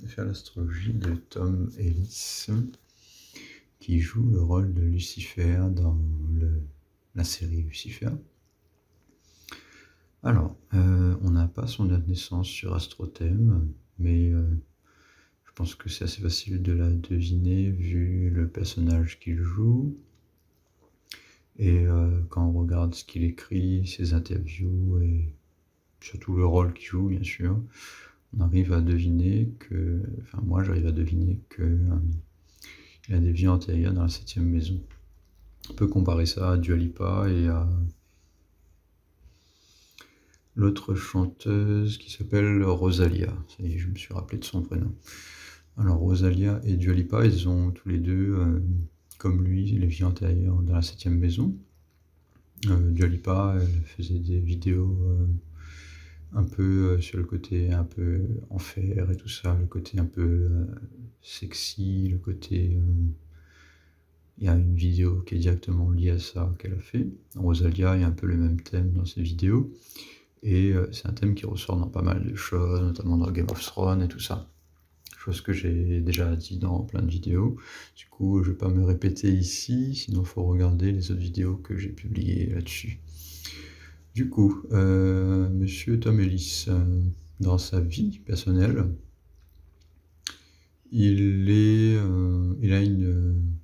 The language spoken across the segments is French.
vais faire l'astrologie de Tom Ellis, qui joue le rôle de Lucifer dans la série Lucifer. Alors, on n'a pas son date de naissance sur AstroThème, mais je pense que c'est assez facile de la deviner vu le personnage qu'il joue. Et quand on regarde ce qu'il écrit, ses interviews et surtout le rôle qu'il joue, bien sûr, on arrive à deviner que, enfin moi j'arrive à deviner que il a des vies antérieures dans la 7e maison. On peut comparer ça à Dua Lipa et à l'autre chanteuse qui s'appelle Rosalia. Ça y est, je me suis rappelé de son prénom. Alors Rosalia et Dua Lipa, ils ont tous les deux, comme lui, les vies antérieures dans la 7e maison. Dua Lipa, elle faisait des vidéos un peu sur le côté un peu enfer et tout ça, le côté un peu sexy, le côté... il y a une vidéo qui est directement liée à ça qu'elle a fait. Rosalia, il y a un peu le même thème dans ses vidéos. Et c'est un thème qui ressort dans pas mal de choses, notamment dans Game of Thrones et tout ça. Chose que j'ai déjà dit dans plein de vidéos. Du coup, je vais pas me répéter ici, sinon il faut regarder les autres vidéos que j'ai publiées là-dessus. Du coup, Monsieur Tom Ellis, dans sa vie personnelle,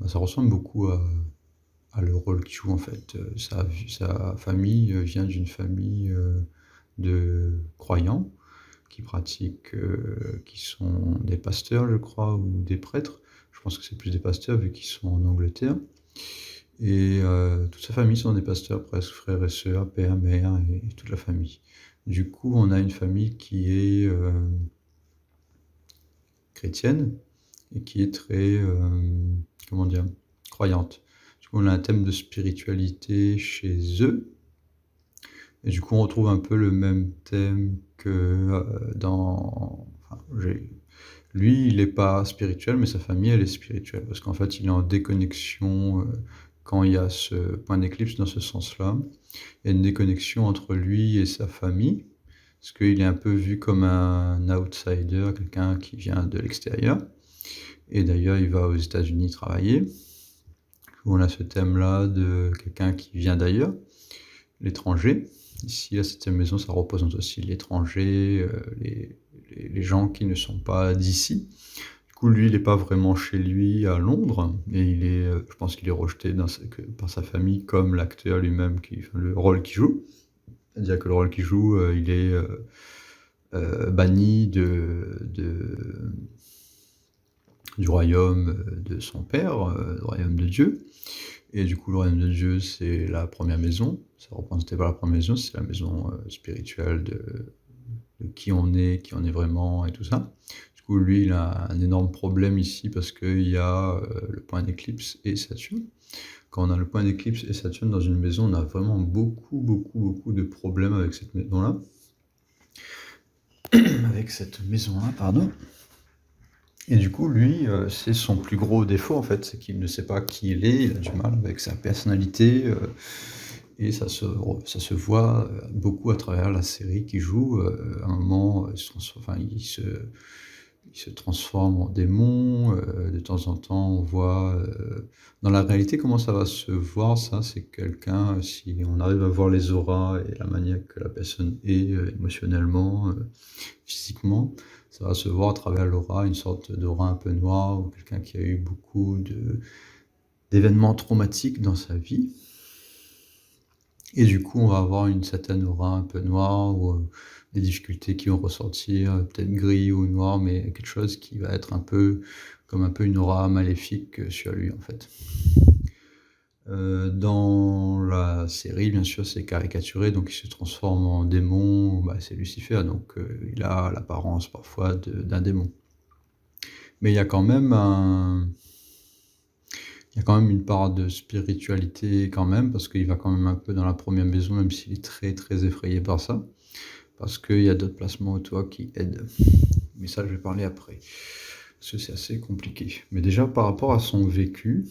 ça ressemble beaucoup à le rôle qu'il joue en fait. Sa famille vient d'une famille de croyants qui pratiquent, qui sont des pasteurs, je crois, ou des prêtres. Je pense que c'est plus des pasteurs vu qu'ils sont en Angleterre. Et toute sa famille sont des pasteurs, presque frères et sœurs, père, mère et toute la famille. Du coup, on a une famille qui est chrétienne et qui est très, comment dire, croyante. Du coup, on a un thème de spiritualité chez eux. Et du coup, on retrouve un peu le même thème que dans... Enfin, lui, il n'est pas spirituel, mais sa famille, elle est spirituelle. Parce qu'en fait, il est en déconnexion quand il y a ce point d'éclipse dans ce sens-là. Il y a une déconnexion entre lui et sa famille. Parce qu'il est un peu vu comme un outsider, quelqu'un qui vient de l'extérieur. Et d'ailleurs, il va aux États-Unis travailler. On a ce thème-là de quelqu'un qui vient d'ailleurs, l'étranger. Ici, la 7e maison, ça représente aussi l'étranger, les gens qui ne sont pas d'ici. Du coup, lui, il n'est pas vraiment chez lui à Londres, et je pense qu'il est rejeté par sa famille comme l'acteur lui-même, le rôle qu'il joue. C'est-à-dire que le rôle qu'il joue, il est banni du royaume de son père, le royaume de Dieu. Et du coup, le royaume de Dieu, c'est la première maison. Ça représentait pas la première maison, c'est la maison spirituelle de qui on est vraiment et tout ça. Du coup, lui, il a un énorme problème ici parce qu'il y a le point d'éclipse et Saturne. Quand on a le point d'éclipse et Saturne dans une maison, on a vraiment beaucoup de problèmes avec cette maison-là. Avec cette maison-là, pardon. Et du coup, lui, c'est son plus gros défaut, en fait, c'est qu'il ne sait pas qui il est, il a du mal avec sa personnalité, et ça se voit beaucoup à travers la série qu'il joue. À un moment, il se transforme en démon, de temps en temps, on voit... dans la réalité, comment ça va se voir, ça, c'est quelqu'un, si on arrive à voir les auras et la manière que la personne est émotionnellement, physiquement, ça va se voir à travers l'aura, une sorte d'aura un peu noire, ou quelqu'un qui a eu beaucoup d'événements traumatiques dans sa vie. Et du coup, on va avoir une certaine aura un peu noire, ou des difficultés qui vont ressortir, peut-être gris ou noir, mais quelque chose qui va être un peu une aura maléfique sur lui, en fait. Dans la série, bien sûr, c'est caricaturé, donc il se transforme en démon, c'est Lucifer, donc il a l'apparence parfois d'un démon. Mais il y a quand même une part de spiritualité quand même, parce qu'il va quand même un peu dans la première maison, même s'il est très très effrayé par ça, parce qu'il y a d'autres placements au toit qui aident. Mais ça, je vais parler après, parce que c'est assez compliqué. Mais déjà, par rapport à son vécu,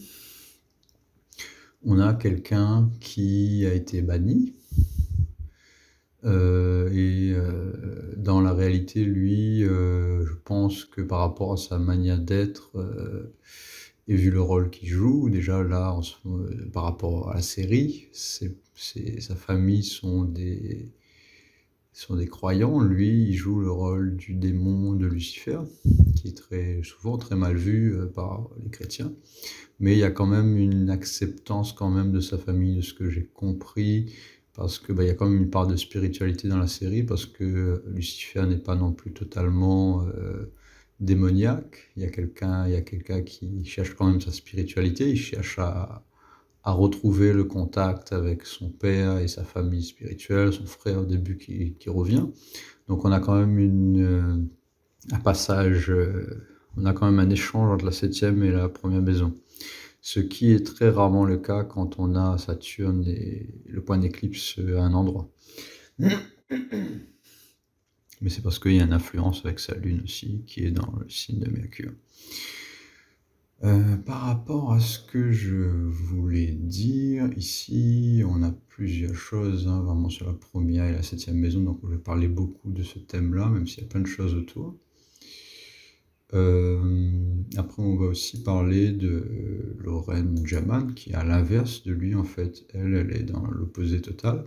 on a quelqu'un qui a été banni, Dans la réalité, lui, je pense que par rapport à sa manière d'être, et vu le rôle qu'il joue, déjà là, par rapport à la série, sa famille sont des croyants. Lui, il joue le rôle du démon de Lucifer, qui est très souvent très mal vu, par les chrétiens. Mais il y a quand même une acceptance quand même de sa famille, de ce que j'ai compris, parce que, bah, il y a quand même une part de spiritualité dans la série, parce que Lucifer n'est pas non plus totalement, démoniaque. Il y a quelqu'un qui cherche quand même sa spiritualité, il cherche à retrouver le contact avec son père et sa famille spirituelle, son frère au début qui revient. Donc on a quand même un passage, on a quand même un échange entre la septième et la première maison. Ce qui est très rarement le cas quand on a Saturne et le point d'éclipse à un endroit. Mais c'est parce qu'il y a une influence avec sa lune aussi, qui est dans le signe de Mercure. Par rapport à ce que je voulais dire, ici, on a plusieurs choses, hein, vraiment sur la première et la septième maison, donc je vais parler beaucoup de ce thème-là, même s'il y a plein de choses autour. Après, on va aussi parler de Lorraine Jaman, qui est à l'inverse de lui, en fait. Elle est dans l'opposé total.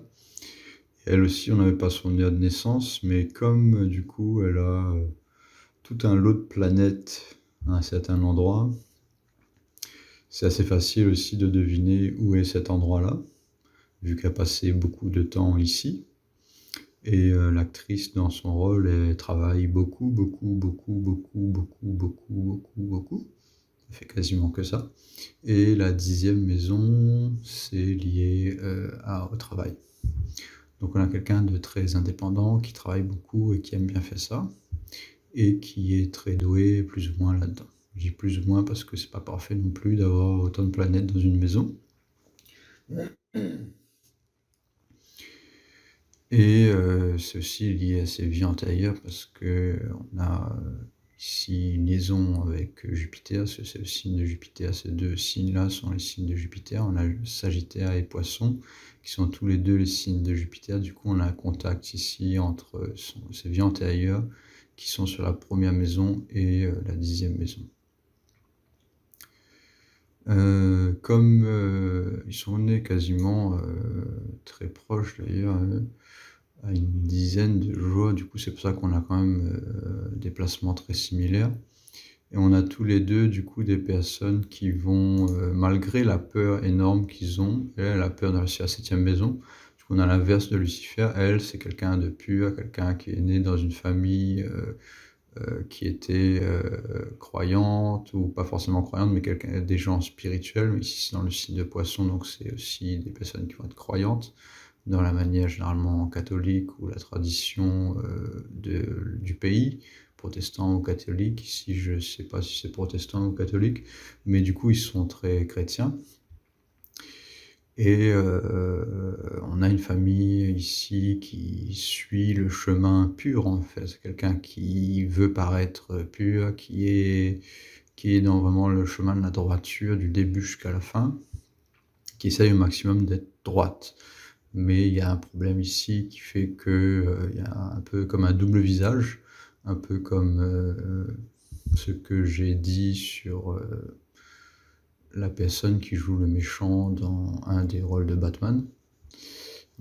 Elle aussi, on n'avait pas son lien de naissance, mais comme du coup, elle a tout un lot de planètes à un certain endroit, c'est assez facile aussi de deviner où est cet endroit-là, vu qu'elle a passé beaucoup de temps ici. Et l'actrice, dans son rôle, elle travaille beaucoup, beaucoup, beaucoup, beaucoup, beaucoup, beaucoup, beaucoup, beaucoup. Elle fait quasiment que ça. Et la 10e maison, c'est lié au travail. Donc on a quelqu'un de très indépendant, qui travaille beaucoup et qui aime bien faire ça, et qui est très doué plus ou moins là-dedans. Je dis plus ou moins parce que c'est pas parfait non plus d'avoir autant de planètes dans une maison. Et c'est aussi lié à ses vies antérieures parce qu'on a ici une liaison avec Jupiter, parce que c'est le signe de Jupiter. Ces deux signes-là sont les signes de Jupiter. On a Sagittaire et Poisson, qui sont tous les deux les signes de Jupiter. Du coup, on a un contact ici entre ses vies antérieures, qui sont sur la première maison et la 10e maison. Comme ils sont nés quasiment très proches d'ailleurs, à une dizaine de jours, du coup c'est pour ça qu'on a quand même des placements très similaires. Et on a tous les deux du coup des personnes qui vont, malgré la peur énorme qu'ils ont, elle a peur de rester à la 7e maison, du coup on a l'inverse de Lucifer, elle c'est quelqu'un de pur, quelqu'un qui est né dans une famille qui était croyante, ou pas forcément croyante, mais des gens spirituels. Ici c'est dans le signe de Poisson, donc c'est aussi des personnes qui vont être croyantes, dans la manière généralement catholique ou la tradition du pays, protestant ou catholique. Ici, je ne sais pas si c'est protestant ou catholique, mais du coup, ils sont très chrétiens. Et on a une famille ici qui suit le chemin pur, en fait. C'est quelqu'un qui veut paraître pur, qui est dans vraiment le chemin de la droiture, du début jusqu'à la fin, qui essaye au maximum d'être droite. Mais il y a un problème ici qui fait que il y a un peu comme un double visage, un peu comme ce que j'ai dit sur la personne qui joue le méchant dans un des rôles de Batman.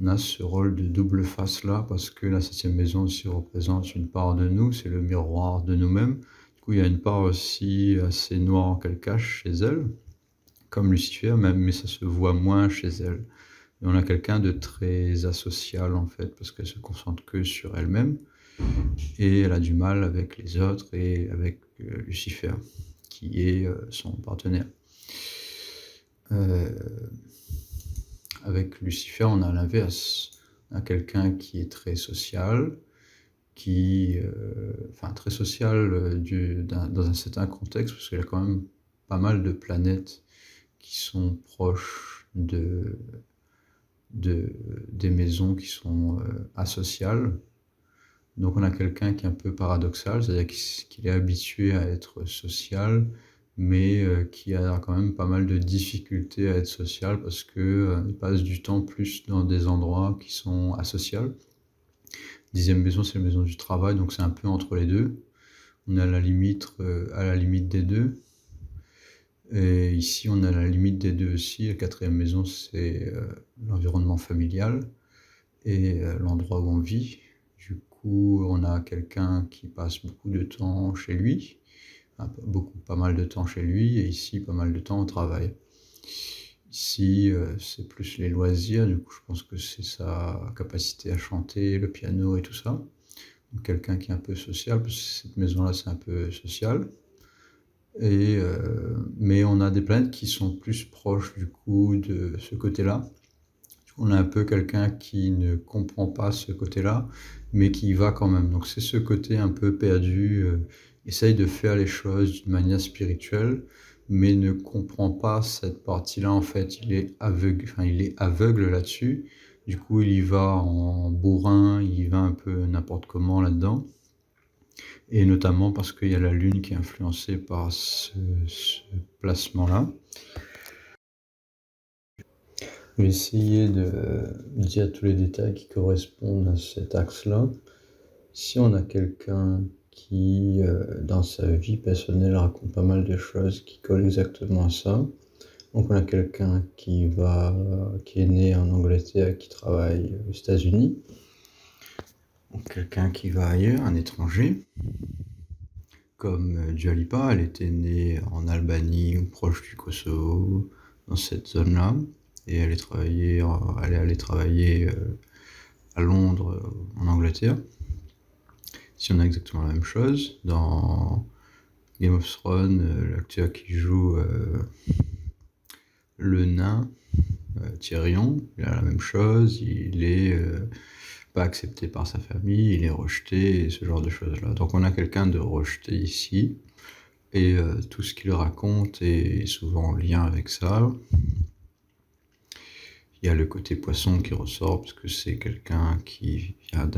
On a ce rôle de double face-là, parce que la 7e maison aussi représente une part de nous, c'est le miroir de nous-mêmes. Du coup, il y a une part aussi assez noire qu'elle cache chez elle, comme Lucifer, même, mais ça se voit moins chez elle. Et on a quelqu'un de très asocial, en fait, parce qu'elle se concentre que sur elle-même, et elle a du mal avec les autres et avec Lucifer, qui est son partenaire. Avec Lucifer, on a l'inverse. On a quelqu'un qui est très social, très social dans un certain contexte, parce qu'il y a quand même pas mal de planètes qui sont proches des maisons qui sont asociales. Donc on a quelqu'un qui est un peu paradoxal, c'est-à-dire qu'il est habitué à être social, mais qui a quand même pas mal de difficultés à être social, parce qu'il passe du temps plus dans des endroits qui sont asociaux. 10e maison, c'est la maison du travail, donc c'est un peu entre les deux. On est à la limite des deux. Et ici, on est à la limite des deux aussi. La 4e maison, c'est l'environnement familial et l'endroit où on vit. Du coup, on a quelqu'un qui passe beaucoup de temps chez lui, pas mal de temps chez lui, et ici, pas mal de temps au travail. Ici, c'est plus les loisirs, du coup, je pense que c'est sa capacité à chanter, le piano et tout ça. Donc, quelqu'un qui est un peu social, parce que cette maison-là, c'est un peu social. Mais on a des planètes qui sont plus proches, du coup, de ce côté-là. On a un peu quelqu'un qui ne comprend pas ce côté-là, mais qui y va quand même. Donc c'est ce côté un peu perdu, essaye de faire les choses d'une manière spirituelle, mais ne comprend pas cette partie-là. En fait, il est aveugle là-dessus. Du coup, il y va en bourrin, il y va un peu n'importe comment là-dedans. Et notamment parce qu'il y a la Lune qui est influencée par ce placement-là. Je vais essayer de dire tous les détails qui correspondent à cet axe-là. Si on a quelqu'un qui, dans sa vie personnelle, raconte pas mal de choses qui collent exactement à ça. Donc on a quelqu'un qui est né en Angleterre, qui travaille aux États-Unis. Donc quelqu'un qui va ailleurs, un étranger. Comme Dua Lipa, elle était née en Albanie ou proche du Kosovo, dans cette zone-là. Et elle est allée travailler à Londres, en Angleterre. Si on a exactement la même chose, dans Game of Thrones, l'acteur qui joue le nain, Tyrion, il a la même chose, il est pas accepté par sa famille, il est rejeté, et ce genre de choses-là. Donc on a quelqu'un de rejeté ici, et tout ce qu'il raconte est souvent en lien avec ça. Il y a le côté poisson qui ressort, parce que c'est quelqu'un qui vient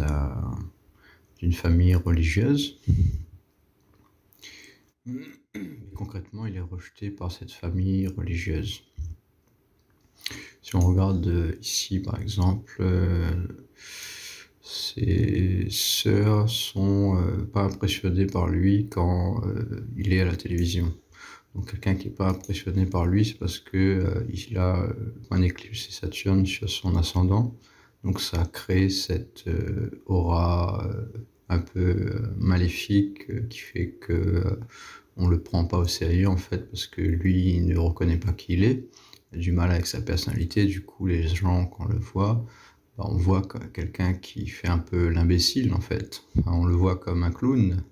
d'une famille religieuse. Concrètement, il est rejeté par cette famille religieuse. Si on regarde ici, par exemple, ses sœurs sont pas impressionnées par lui quand il est à la télévision. Donc quelqu'un qui n'est pas impressionné par lui, c'est parce que il a un éclipse et Saturne sur son ascendant. Donc ça crée cette aura un peu maléfique qui fait que on le prend pas au sérieux en fait, parce que lui, il ne reconnaît pas qui il est. Il a du mal avec sa personnalité. Du coup, les gens, quand on le voit, on voit quelqu'un qui fait un peu l'imbécile en fait. Enfin, on le voit comme un clown.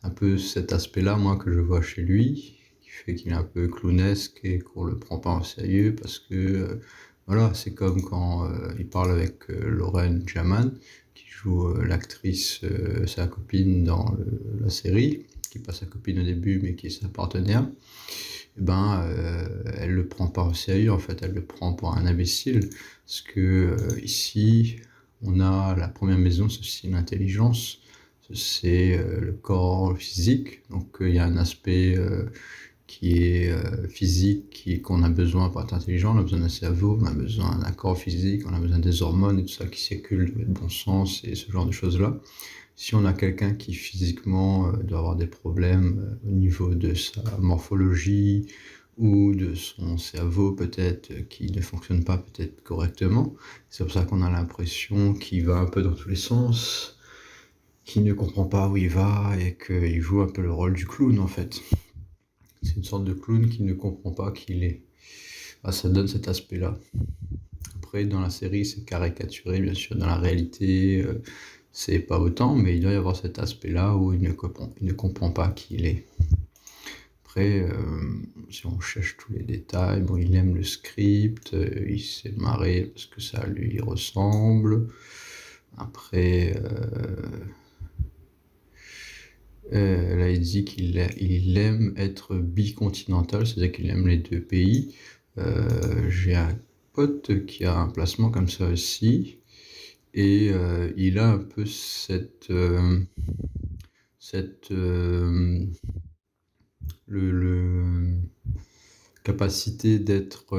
Un peu cet aspect-là, moi, que je vois chez lui, qui fait qu'il est un peu clownesque et qu'on le prend pas au sérieux, parce que voilà, c'est comme quand il parle avec Lauren Jaman, qui joue l'actrice, sa copine dans la série, qui n'est pas sa copine au début, mais qui est sa partenaire. Et ben, elle le prend pas au sérieux, en fait, elle le prend pour un imbécile, parce que ici, on a la première maison, c'est aussi l'intelligence, c'est le corps physique, donc il y a un aspect qui est physique, qu'on a besoin pour être intelligent, on a besoin d'un cerveau, on a besoin d'un corps physique, on a besoin des hormones et tout ça qui circule dans le bon sens et ce genre de choses-là. Si on a quelqu'un qui physiquement doit avoir des problèmes au niveau de sa morphologie ou de son cerveau peut-être qui ne fonctionne pas peut-être correctement, c'est pour ça qu'on a l'impression qu'il va un peu dans tous les sens, qu'il ne comprend pas où il va et qu'il joue un peu le rôle du clown en fait. C'est une sorte de clown qui ne comprend pas qui il est. Ah, ça donne cet aspect-là. Après, dans la série, c'est caricaturé, bien sûr. Dans la réalité, c'est pas autant, mais il doit y avoir cet aspect-là où il ne comprend pas qui il est. Après, si on cherche tous les détails, bon, il aime le script, il s'est marré parce que ça lui ressemble. Après, là, il dit qu'il aime être bicontinental, c'est-à-dire qu'il aime les deux pays. J'ai un pote qui a un placement comme ça aussi, et il a un peu cette le capacité d'être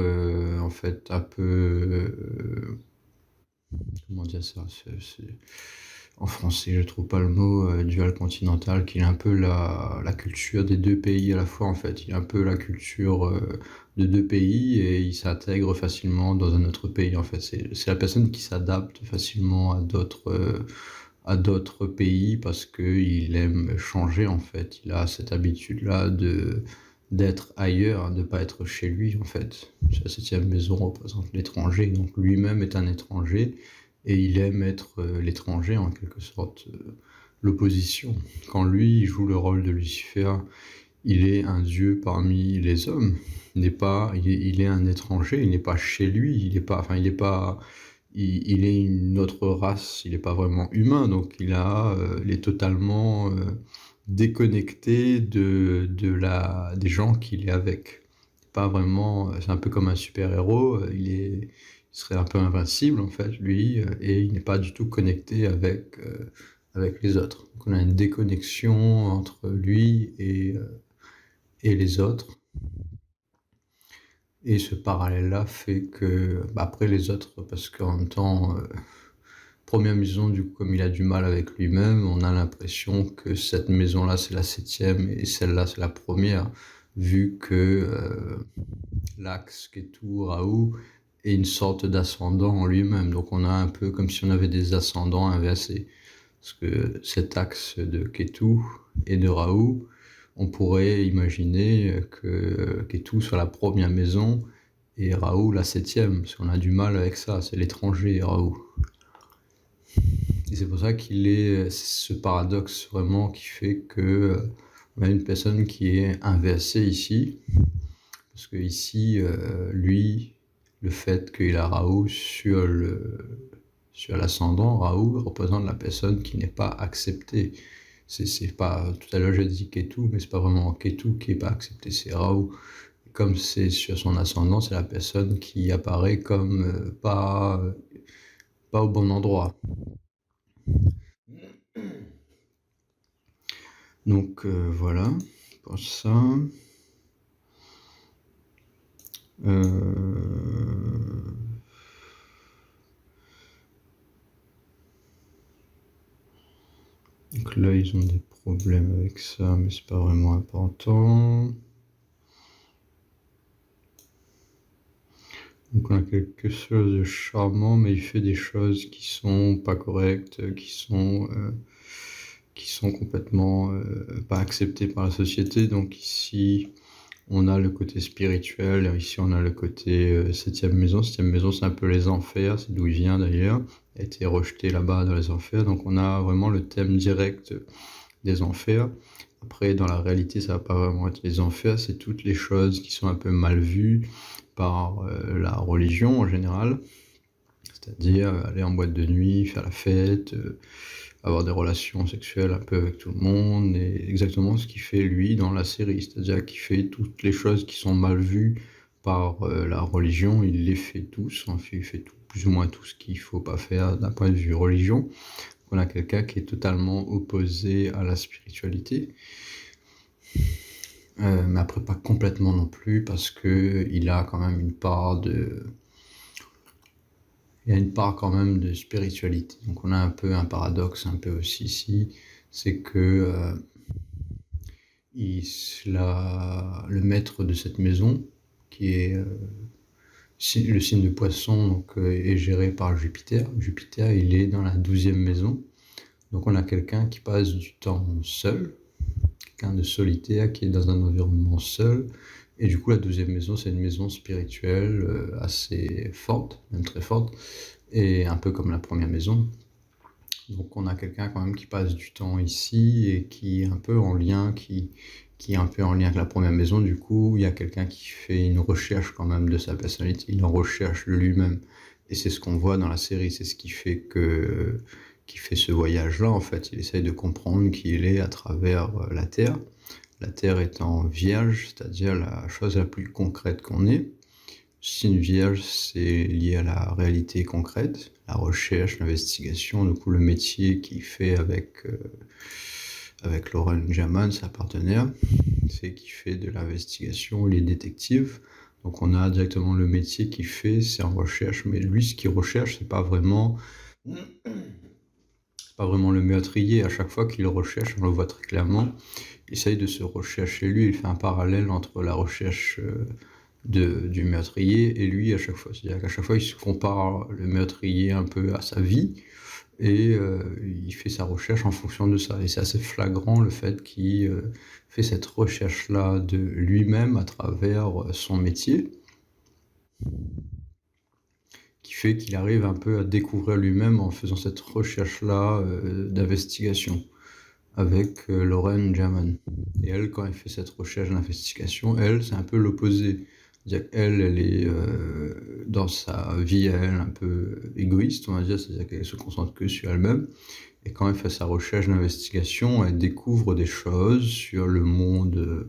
en fait un peu comment dire ça, en français, je trouve pas le mot, dual continental, qu'il a un peu la culture des deux pays à la fois, en fait. Il a un peu la culture de deux pays et il s'intègre facilement dans un autre pays, en fait. C'est la personne qui s'adapte facilement à d'autres pays parce qu'il aime changer, en fait. Il a cette habitude-là d'être ailleurs, de pas être chez lui, en fait. La septième maison représente l'étranger, donc lui-même est un étranger et il aime être l'étranger, en quelque sorte, l'opposition. Quand lui il joue le rôle de Lucifer, il est un dieu parmi les hommes. Il est un étranger, il n'est pas chez lui, il est une autre race, il n'est pas vraiment humain, donc il est totalement déconnecté des gens qu'il est avec. Pas vraiment, c'est un peu comme un super-héros, il serait un peu invincible en fait, lui, et il n'est pas du tout connecté avec les autres. Donc on a une déconnexion entre lui et les autres. Et ce parallèle-là fait que, bah, après les autres, parce qu'en même temps, première maison, du coup, comme il a du mal avec lui-même, on a l'impression que cette maison-là, c'est la septième et celle-là, c'est la première, vu que l'axe Ketu Rahu est une sorte d'ascendant en lui-même. Donc on a un peu comme si on avait des ascendants inversés. Parce que cet axe de Ketu et de Rahu, on pourrait imaginer que Ketu soit la première maison et Rahu la septième, parce qu'on a du mal avec ça, c'est l'étranger Rahu. Et c'est pour ça qu'il est ce paradoxe vraiment qui fait que on a une personne qui est inversée ici, parce que ici, lui, le fait qu'il a Rahu sur l'ascendant, Rahu représente la personne qui n'est pas acceptée. C'est pas, tout à l'heure j'ai dit Ketu, mais c'est pas vraiment Ketu qui est pas accepté, c'est Rahu. Comme c'est sur son ascendant, c'est la personne qui apparaît comme pas au bon endroit. Donc voilà, pour ça. Donc là, ils ont des problèmes avec ça, mais c'est pas vraiment important. Donc on a quelque chose de charmant, mais il fait des choses qui sont pas correctes, qui sont complètement pas acceptées par la société. Donc ici, on a le côté spirituel, ici on a le côté septième maison. Septième maison, c'est un peu les enfers, c'est d'où il vient d'ailleurs. Il a été rejeté là-bas dans les enfers. Donc on a vraiment le thème direct des enfers. Après, dans la réalité, ça va pas vraiment être les enfers, c'est toutes les choses qui sont un peu mal vues par la religion en général. C'est-à-dire aller en boîte de nuit, faire la fête, avoir des relations sexuelles un peu avec tout le monde, et exactement ce qu'il fait lui dans la série, c'est-à-dire qu'il fait toutes les choses qui sont mal vues par la religion, il les fait tous, en fait, il fait tout, plus ou moins tout ce qu'il faut pas faire d'un point de vue religion. On a quelqu'un qui est totalement opposé à la spiritualité, mais après pas complètement non plus, parce que il a quand même il y a une part quand même de spiritualité. Donc on a un peu un paradoxe un peu aussi ici, c'est que le maître de cette maison, qui est le signe de Poisson, donc, est géré par Jupiter. Jupiter, il est dans la 12e maison. Donc on a quelqu'un qui passe du temps seul, quelqu'un de solitaire qui est dans un environnement seul. Et du coup, la 12e maison, c'est une maison spirituelle assez forte, même très forte, et un peu comme la première maison. Donc on a quelqu'un quand même qui passe du temps ici et qui est un peu en lien, qui est un peu en lien avec la première maison. Du coup, il y a quelqu'un qui fait une recherche quand même de sa personnalité, il en recherche lui-même. Et c'est ce qu'on voit dans la série, c'est ce qui fait ce voyage-là en fait. Il essaye de comprendre qui il est à travers la Terre. La Terre étant vierge, c'est-à-dire la chose la plus concrète qu'on ait. Signe vierge, c'est lié à la réalité concrète, la recherche, l'investigation, du coup le métier qu'il fait avec Lauren German, sa partenaire, c'est qu'il fait de l'investigation, il est détective. Donc on a directement le métier qu'il fait, c'est en recherche, mais lui ce qu'il recherche, c'est pas vraiment c'est pas vraiment le meurtrier. À chaque fois qu'il recherche, on le voit très clairement, il essaye de se rechercher lui. Il fait un parallèle entre la recherche du meurtrier et lui à chaque fois. C'est-à-dire qu'à chaque fois, il se compare le meurtrier un peu à sa vie et il fait sa recherche en fonction de ça. Et c'est assez flagrant le fait qu'il fait cette recherche-là de lui-même à travers son métier, qui fait qu'il arrive un peu à découvrir lui-même en faisant cette recherche-là d'investigation avec Lauren German. Et elle, quand elle fait cette recherche d'investigation, elle, c'est un peu l'opposé. C'est-à-dire qu'elle, elle est dans sa vie, elle, un peu égoïste, on va dire, c'est-à-dire qu'elle se concentre que sur elle-même. Et quand elle fait sa recherche d'investigation, elle découvre des choses sur le monde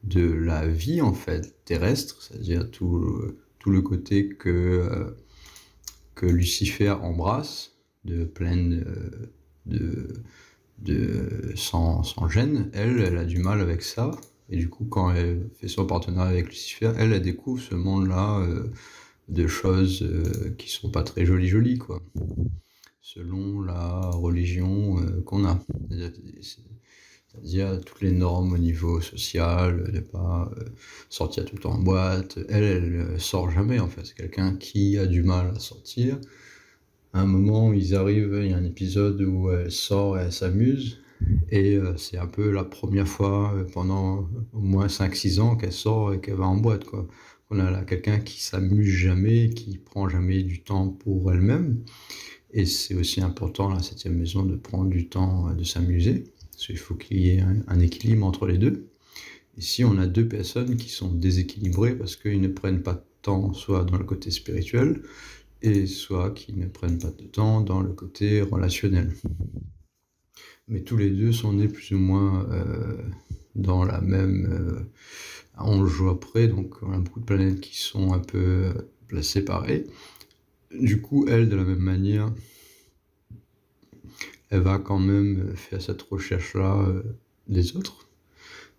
de la vie, en fait, terrestre, c'est-à-dire tout le côté que Lucifer embrasse, de pleine sans gêne. Elle a du mal avec ça. Et du coup, quand elle fait son partenariat avec Lucifer, elle découvre ce monde-là de choses qui sont pas très jolies, quoi. Selon la religion qu'on a. C'est-à-dire toutes les normes au niveau social, de pas sortir tout le temps en boîte. Elle sort jamais, en fait. C'est quelqu'un qui a du mal à sortir. À un moment, ils arrivent, il y a un épisode où elle sort et elle s'amuse. Et c'est un peu la première fois pendant au moins 5-6 ans qu'elle sort et qu'elle va en boîte, quoi. On a là quelqu'un qui s'amuse jamais, qui prend jamais du temps pour elle-même. Et c'est aussi important, la septième maison, de prendre du temps de s'amuser. Parce qu'il faut qu'il y ait un équilibre entre les deux. Ici, on a deux personnes qui sont déséquilibrées parce qu'ils ne prennent pas de temps, soit dans le côté spirituel, et soit qui ne prennent pas de temps dans le côté relationnel. Mais tous les deux sont nés plus ou moins dans la même 11 jours après, donc on a beaucoup de planètes qui sont un peu placées pareil. Du coup, elle, de la même manière, elle va quand même faire cette recherche-là des autres,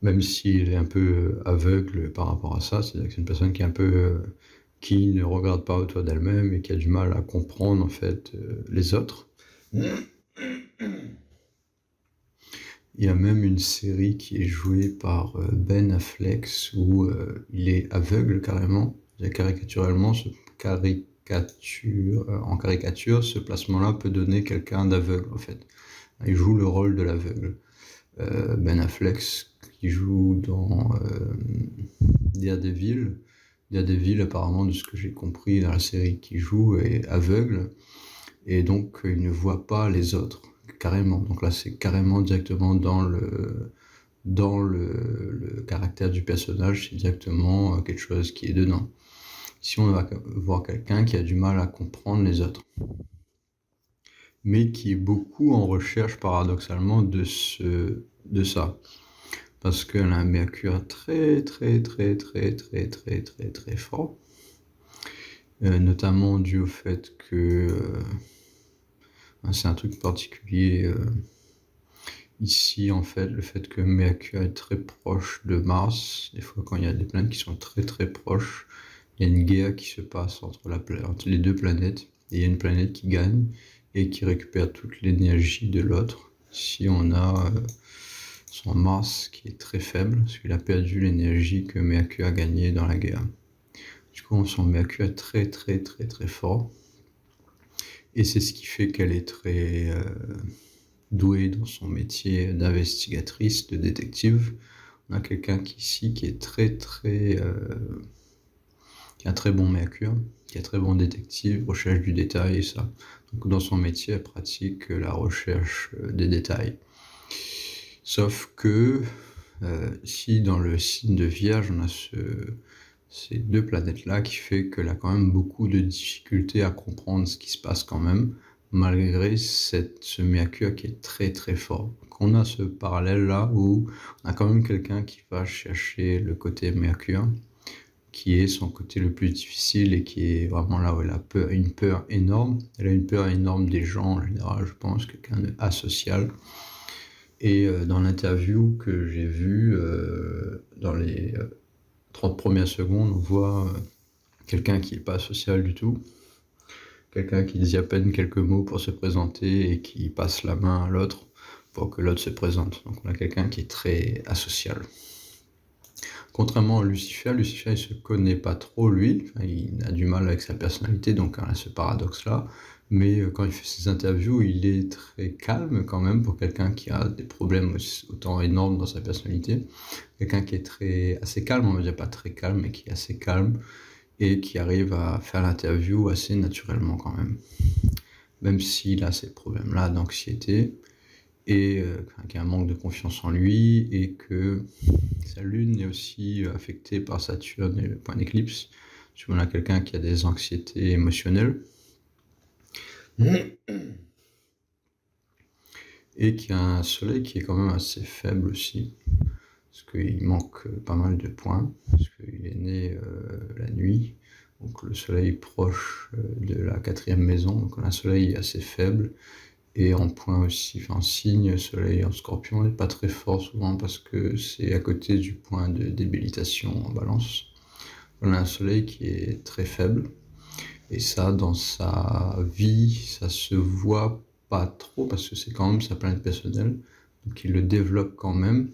même s'il est un peu aveugle par rapport à ça, c'est-à-dire que c'est une personne qui est un peu qui ne regarde pas autour d'elle-même et qui a du mal à comprendre en fait les autres. Il y a même une série qui est jouée par Ben Affleck où il est aveugle carrément. Caricaturellement, en caricature, ce placement-là peut donner quelqu'un d'aveugle en fait. Il joue le rôle de l'aveugle. Ben Affleck qui joue dans Daredevil. Daredevil, apparemment, de ce que j'ai compris dans la série qu'il joue, est aveugle et donc il ne voit pas les autres. Carrément. Donc là, c'est carrément directement dans le caractère du personnage, c'est directement quelque chose qui est dedans. Ici, on va voir quelqu'un qui a du mal à comprendre les autres, mais qui est beaucoup en recherche, paradoxalement, de ça. Parce qu'elle a un Mercure très fort, notamment dû au fait que c'est un truc particulier ici, en fait, le fait que Mercure est très proche de Mars. Des fois, quand il y a des planètes qui sont très proches, il y a une guerre qui se passe entre les deux planètes, et il y a une planète qui gagne et qui récupère toute l'énergie de l'autre. Ici, on a son Mars qui est très faible, parce qu'il a perdu l'énergie que Mercure a gagnée dans la guerre. Du coup, son Mercure est très fort. Et c'est ce qui fait qu'elle est très douée dans son métier d'investigatrice, de détective. On a quelqu'un qui est qui a un très bon Mercure, qui est un très bon détective, recherche du détail et ça. Donc dans son métier, elle pratique la recherche des détails. Sauf que ici, dans le signe de Vierge, on a ces deux planètes-là qui fait qu'elle a quand même beaucoup de difficultés à comprendre ce qui se passe quand même, malgré ce Mercure qui est très fort. Donc on a ce parallèle-là où on a quand même quelqu'un qui va chercher le côté Mercure, qui est son côté le plus difficile et qui est vraiment là où elle a une peur énorme. Elle a une peur énorme des gens en général, je pense, quelqu'un d'asocial. Et dans l'interview que j'ai vue, dans les 30 premières secondes, on voit quelqu'un qui n'est pas social du tout. quelqu'un qui dit à peine quelques mots pour se présenter et qui passe la main à l'autre pour que l'autre se présente. Donc on a quelqu'un qui est très asocial. Contrairement à Lucifer, Lucifer il se connaît pas trop lui, enfin, il a du mal avec sa personnalité, donc on a ce paradoxe-là. Mais quand il fait ses interviews, il est très calme quand même pour quelqu'un qui a des problèmes autant énormes dans sa personnalité. Quelqu'un qui est assez calme, on va dire pas très calme, mais qui est assez calme et qui arrive à faire l'interview assez naturellement quand même. Même s'il a ces problèmes-là d'anxiété et qui a un manque de confiance en lui et que sa lune est aussi affectée par Saturne et le point d'éclipse. Si on a quelqu'un qui a des anxiétés émotionnelles et qui a un soleil qui est quand même assez faible aussi, parce qu'il manque pas mal de points, parce qu'il est né la nuit, donc le soleil est proche de la 4e maison, donc on a un soleil assez faible, et en point aussi, enfin signe, soleil en scorpion n'est pas très fort souvent parce que c'est à côté du point de débilitation en balance. On a un soleil qui est très faible, et ça dans sa vie, ça se voit pas trop parce que c'est quand même sa planète personnelle, donc il le développe quand même,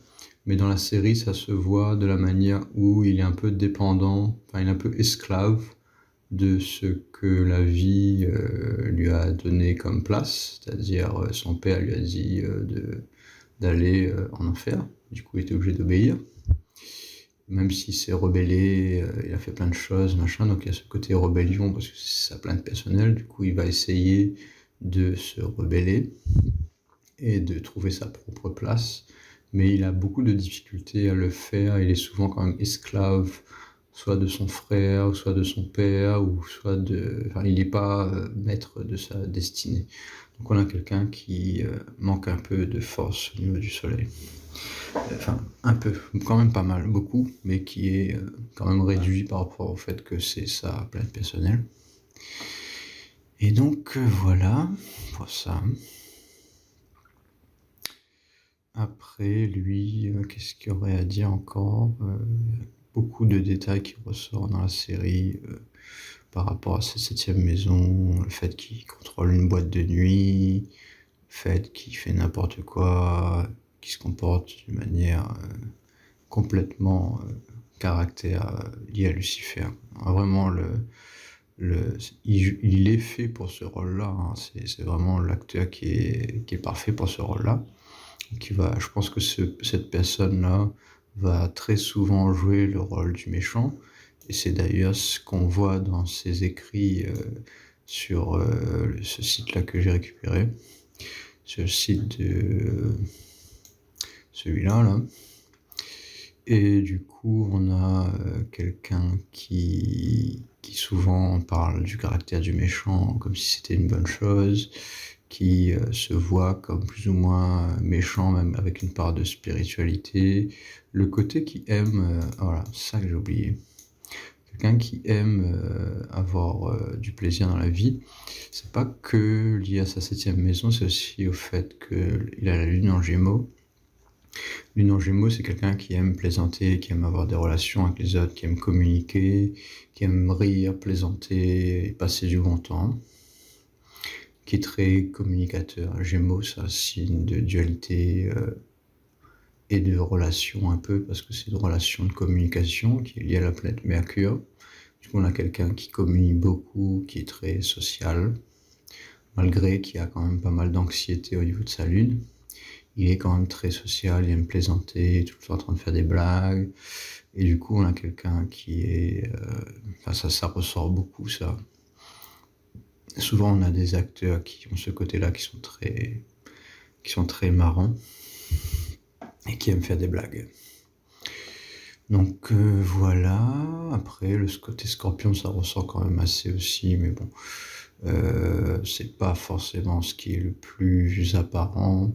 mais dans la série ça se voit de la manière où il est un peu dépendant, enfin il est un peu esclave de ce que la vie lui a donné comme place, c'est-à-dire son père lui a dit d'aller en enfer, du coup il était obligé d'obéir, même s'il s'est rebellé, il a fait plein de choses, machin, donc il y a ce côté rébellion parce que c'est sa plainte personnelle, du coup il va essayer de se rebeller et de trouver sa propre place, mais il a beaucoup de difficultés à le faire, il est souvent quand même esclave soit de son frère, soit de son père, ou soit de... Enfin, il n'est pas maître de sa destinée. Donc on a quelqu'un qui manque un peu de force au niveau du soleil. Enfin, un peu, quand même pas mal, beaucoup, mais qui est quand même réduit par rapport au fait que c'est sa planète personnelle. Et donc voilà, pour ça. Après, lui, qu'est-ce qu'il y aurait à dire encore beaucoup de détails qui ressortent dans la série par rapport à cette 7e maison, le fait qu'il contrôle une boîte de nuit, le fait qu'il fait n'importe quoi, qu'il se comporte d'une manière complètement caractère lié à Lucifer. Vraiment, il est fait pour ce rôle-là, hein. C'est vraiment l'acteur qui est parfait pour ce rôle-là. Je pense que cette personne-là va très souvent jouer le rôle du méchant, et c'est d'ailleurs ce qu'on voit dans ses écrits sur ce site-là que j'ai récupéré, sur le site de celui-là, là. Et du coup, on a quelqu'un qui souvent parle du caractère du méchant comme si c'était une bonne chose, qui se voit comme plus ou moins méchant, même avec une part de spiritualité. Le côté qui aime, voilà, c'est ça que j'ai oublié. Quelqu'un qui aime avoir du plaisir dans la vie, c'est pas que lié à sa 7e maison, c'est aussi au fait qu'il a la lune en Gémeaux. Lune en Gémeaux, c'est quelqu'un qui aime plaisanter, qui aime avoir des relations avec les autres, qui aime communiquer, qui aime rire, plaisanter et passer du bon temps, qui est très communicateur. Gémeaux, c'est un signe de dualité et de relation un peu, parce que c'est une relation de communication qui est liée à la planète Mercure. Du coup, on a quelqu'un qui communique beaucoup, qui est très social, malgré qu'il y a quand même pas mal d'anxiété au niveau de sa lune. Il est quand même très social, il aime plaisanter, tout le temps en train de faire des blagues. Et du coup, on a quelqu'un qui est... Enfin, ça ressort beaucoup, ça. Souvent, on a des acteurs qui ont ce côté-là, qui sont très marrants et qui aiment faire des blagues. Donc voilà. Après, le côté scorpion, ça ressort quand même assez aussi, mais bon, c'est pas forcément ce qui est le plus apparent.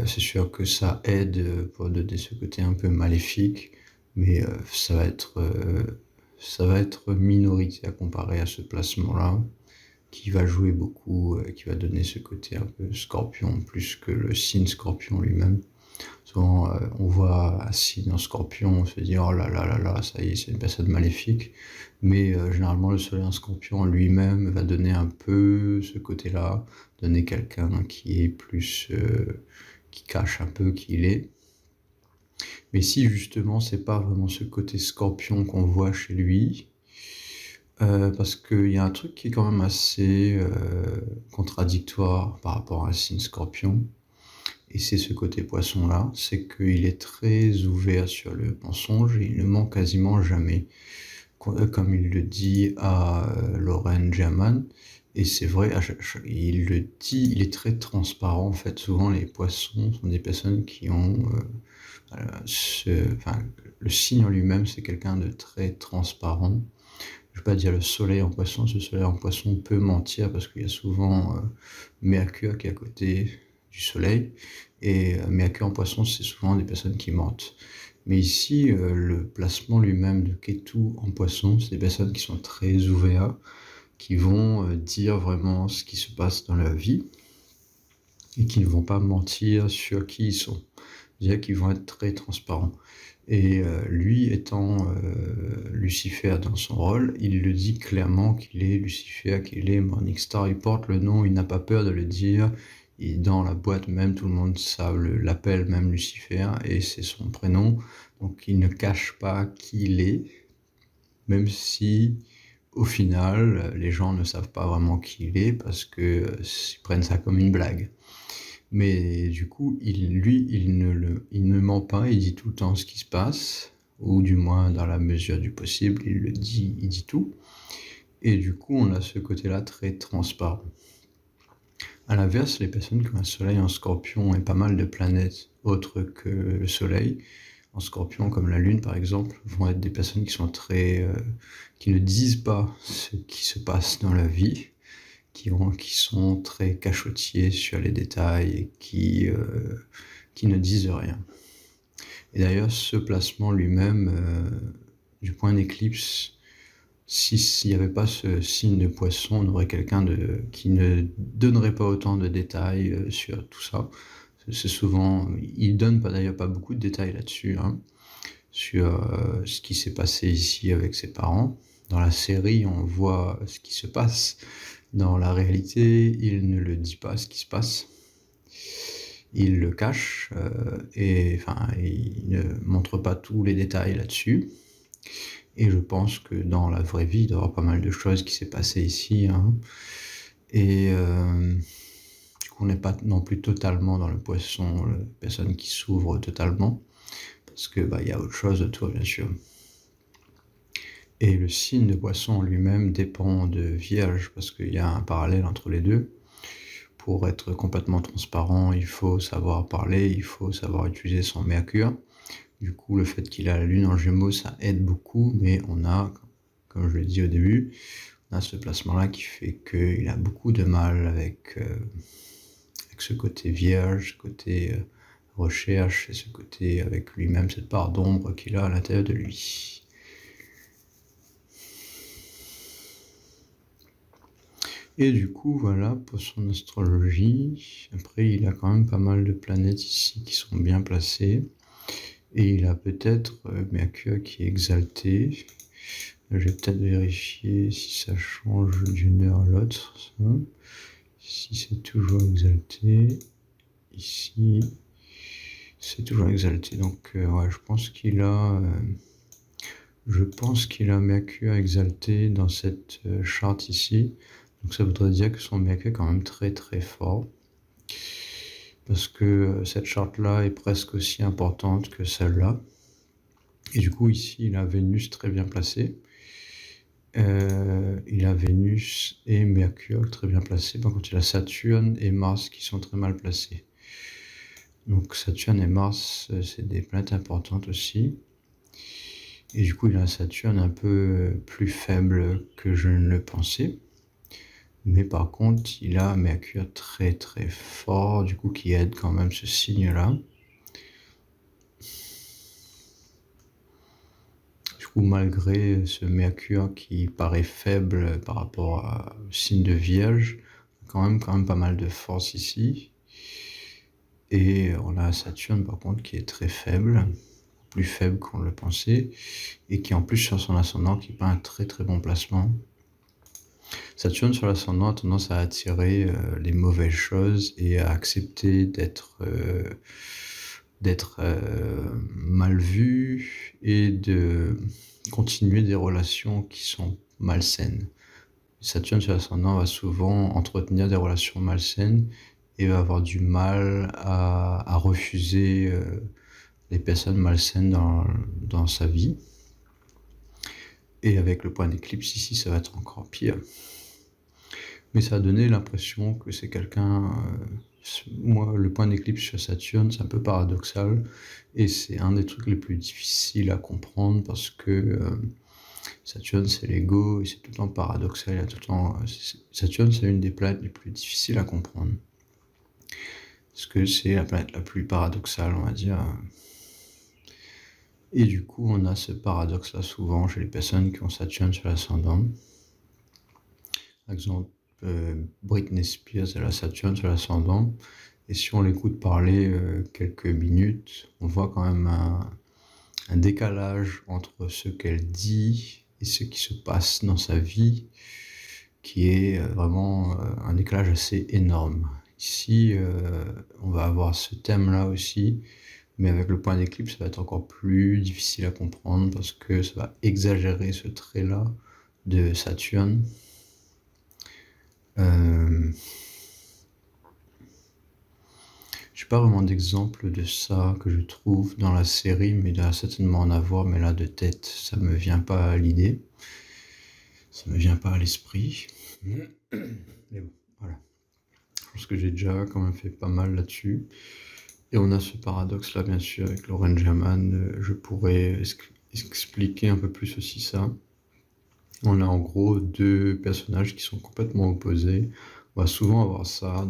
C'est sûr que ça aide pour donner ce côté un peu maléfique, mais ça va être minorité à comparer à ce placement-là, qui va jouer beaucoup, qui va donner ce côté un peu scorpion, plus que le signe scorpion lui-même. Souvent, on voit assis en Scorpion, on se dit oh là là là là, ça y est, c'est une personne maléfique. Mais généralement, le soleil en Scorpion lui-même va donner un peu ce côté-là, donner quelqu'un qui est plus, qui cache un peu qui il est. Mais si justement, c'est pas vraiment ce côté Scorpion qu'on voit chez lui, parce qu'il y a un truc qui est quand même assez contradictoire par rapport à un signe Scorpion. Et c'est ce côté poisson-là, c'est qu'il est très ouvert sur le mensonge et il ne ment quasiment jamais. Comme il le dit à Lauren German, et c'est vrai, il le dit, il est très transparent. En fait, souvent les poissons sont des personnes qui ont enfin, le signe en lui-même, c'est quelqu'un de très transparent. Je ne vais pas dire le soleil en poisson, ce soleil en poisson peut mentir parce qu'il y a souvent Mercure qui est à côté du soleil, et Mercure en poisson, c'est souvent des personnes qui mentent. Mais ici, le placement lui-même de Ketu en poisson, c'est des personnes qui sont très ouvertes, qui vont dire vraiment ce qui se passe dans leur vie, et qui ne vont pas mentir sur qui ils sont. C'est-à-dire qu'ils vont être très transparents. Et lui étant Lucifer dans son rôle, il le dit clairement qu'il est Lucifer, qu'il est Morning Star, il porte le nom, il n'a pas peur de le dire, et dans la boîte même, tout le monde l'appelle même Lucifer, et c'est son prénom, donc il ne cache pas qui il est, même si au final, les gens ne savent pas vraiment qui il est, parce qu'ils prennent ça comme une blague. Mais du coup, il ne ment pas, il dit tout le temps ce qui se passe, ou du moins dans la mesure du possible, il dit tout. Et du coup, on a ce côté-là très transparent. À l'inverse, les personnes qui ont un soleil en Scorpion et pas mal de planètes autres que le soleil, en Scorpion, comme la Lune par exemple, vont être des personnes qui sont qui ne disent pas ce qui se passe dans la vie, qui sont très cachotiers sur les détails et qui ne disent rien. Et d'ailleurs, ce placement lui-même, du point d'éclipse, s'il n'y avait pas ce signe de poisson, on aurait quelqu'un qui ne donnerait pas autant de détails sur tout ça. C'est souvent, il donne d'ailleurs pas beaucoup de détails là-dessus, hein, sur ce qui s'est passé ici avec ses parents. Dans la série, on voit ce qui se passe. Dans la réalité, il ne le dit pas ce qui se passe. Il le cache et enfin, il ne montre pas tous les détails là-dessus. Et je pense que dans la vraie vie, il doit y avoir pas mal de choses qui s'est passé ici, hein. Et du coup, on n'est pas non plus totalement dans le poisson, personne qui s'ouvre totalement, parce que y a autre chose autour, bien sûr. Et le signe de poisson lui-même dépend de Vierge, parce qu'il y a un parallèle entre les deux. Pour être complètement transparent, il faut savoir parler, il faut savoir utiliser son Mercure. Du coup, le fait qu'il a la Lune en Gémeaux, ça aide beaucoup, mais on a, comme je l'ai dit au début, on a ce placement-là qui fait qu'il a beaucoup de mal avec ce côté Vierge, ce côté recherche, et ce côté avec lui-même, cette part d'ombre qu'il a à l'intérieur de lui. Et du coup, voilà pour son astrologie. Après, il a quand même pas mal de planètes ici qui sont bien placées. Et il a peut-être Mercure qui est exalté. Je vais peut-être vérifier si ça change d'une heure à l'autre. Ici, c'est toujours exalté. Ici, c'est toujours exalté. Donc, ouais, je pense qu'il a Mercure exalté dans cette charte ici. Donc ça voudrait dire que son Mercure est quand même très très fort. Parce que cette charte-là est presque aussi importante que celle-là. Et du coup, ici, il a Vénus très bien placée. Il a Vénus et Mercure très bien placés. Par contre, il a Saturne et Mars qui sont très mal placés. Donc Saturne et Mars, c'est des planètes importantes aussi. Et du coup, il a un Saturne un peu plus faible que je ne le pensais. Mais par contre, il a Mercure très très fort, du coup, qui aide quand même ce signe-là. Du coup, malgré ce Mercure qui paraît faible par rapport au signe de Vierge, quand même pas mal de force ici. Et on a Saturne par contre qui est très faible, plus faible qu'on le pensait, et qui en plus sur son ascendant qui n'est pas un très très bon placement. Saturne sur l'ascendant a tendance à attirer les mauvaises choses et à accepter d'être mal vu et de continuer des relations qui sont malsaines. Saturne sur l'ascendant va souvent entretenir des relations malsaines et va avoir du mal à refuser les personnes malsaines dans sa vie. Et avec le point d'éclipse ici, ça va être encore pire. Mais ça a donné l'impression que c'est quelqu'un... moi, le point d'éclipse sur Saturne, c'est un peu paradoxal. Et c'est un des trucs les plus difficiles à comprendre parce que Saturne, c'est l'ego et c'est tout le temps paradoxal. Il y a tout le temps... Saturne, c'est une des planètes les plus difficiles à comprendre. Parce que c'est la planète la plus paradoxale, on va dire. Et du coup, on a ce paradoxe-là souvent chez les personnes qui ont Saturne sur l'ascendant. Par exemple, Britney Spears, elle a Saturne sur l'ascendant. Et si on l'écoute parler quelques minutes, on voit quand même un décalage entre ce qu'elle dit et ce qui se passe dans sa vie, qui est vraiment un décalage assez énorme. Ici, on va avoir ce thème-là aussi, mais avec le point d'éclipse, ça va être encore plus difficile à comprendre parce que ça va exagérer ce trait-là de Saturne. J'ai pas vraiment d'exemple de ça que je trouve dans la série, mais il doit certainement en avoir, mais là de tête, ça me vient pas à l'idée. Ça me vient pas à l'esprit. Mais bon, voilà. Je pense que j'ai déjà quand même fait pas mal là-dessus. Et on a ce paradoxe-là, bien sûr, avec Lauren German. Je pourrais expliquer un peu plus aussi ça. On a en gros deux personnages qui sont complètement opposés. On va souvent avoir ça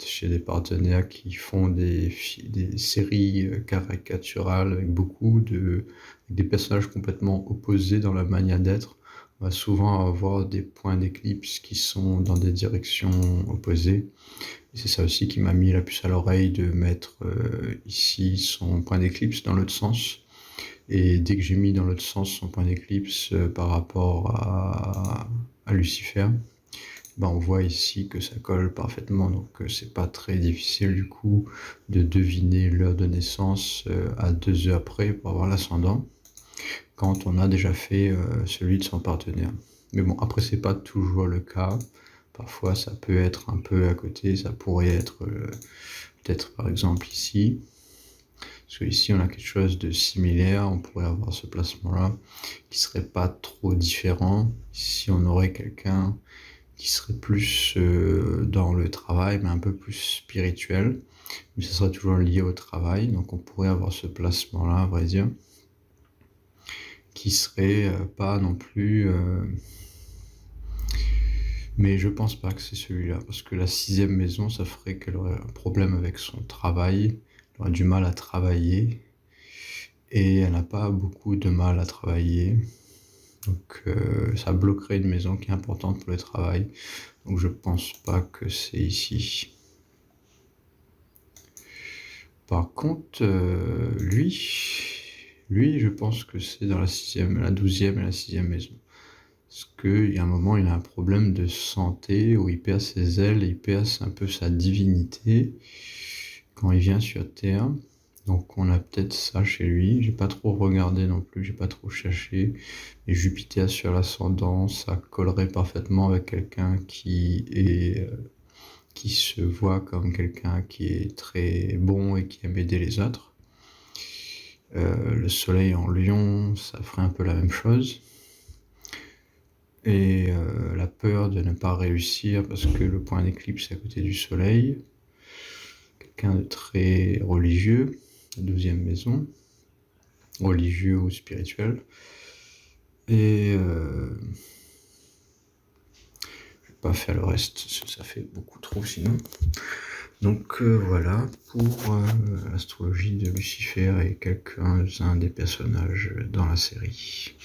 chez des partenaires qui font des séries caricaturales avec avec des personnages complètement opposés dans la manière d'être. On va souvent avoir des points d'éclipse qui sont dans des directions opposées. Et c'est ça aussi qui m'a mis la puce à l'oreille de mettre ici son point d'éclipse dans l'autre sens. Et dès que j'ai mis dans l'autre sens son point d'éclipse par rapport à Lucifer, ben on voit ici que ça colle parfaitement. Donc c'est pas très difficile du coup de deviner l'heure de naissance à 2 heures près pour avoir l'ascendant, quand on a déjà fait celui de son partenaire. Mais bon, après c'est pas toujours le cas. Parfois ça peut être un peu à côté, ça pourrait être peut-être par exemple ici. Parce qu'ici, on a quelque chose de similaire, on pourrait avoir ce placement-là qui serait pas trop différent. Ici, on aurait quelqu'un qui serait plus dans le travail, mais un peu plus spirituel. Mais ça serait toujours lié au travail, donc on pourrait avoir ce placement-là, à vrai dire, qui serait pas non plus... Mais je pense pas que c'est celui-là, parce que la 6e maison, ça ferait qu'elle aurait un problème avec son travail, elle aurait du mal à travailler, et elle n'a pas beaucoup de mal à travailler. Donc ça bloquerait une maison qui est importante pour le travail. Donc je pense pas que c'est ici. Par contre, lui, je pense que c'est dans la 6e, la 12e et la 6e maison. Parce qu'il y a un moment, il a un problème de santé où il perd ses ailes et il perd un peu sa divinité quand il vient sur Terre. Donc on a peut-être ça chez lui. J'ai pas trop regardé non plus, j'ai pas trop cherché. Et Jupiter sur l'ascendant, ça collerait parfaitement avec quelqu'un qui se voit comme quelqu'un qui est très bon et qui aime aider les autres. Le soleil en Lion, ça ferait un peu la même chose. Et la peur de ne pas réussir parce que le point d'éclipse est à côté du soleil. Quelqu'un de très religieux, la 12e maison, religieux ou spirituel. Et je vais pas faire le reste, ça fait beaucoup trop sinon. Donc voilà pour l'astrologie de Lucifer et quelques-uns des personnages dans la série.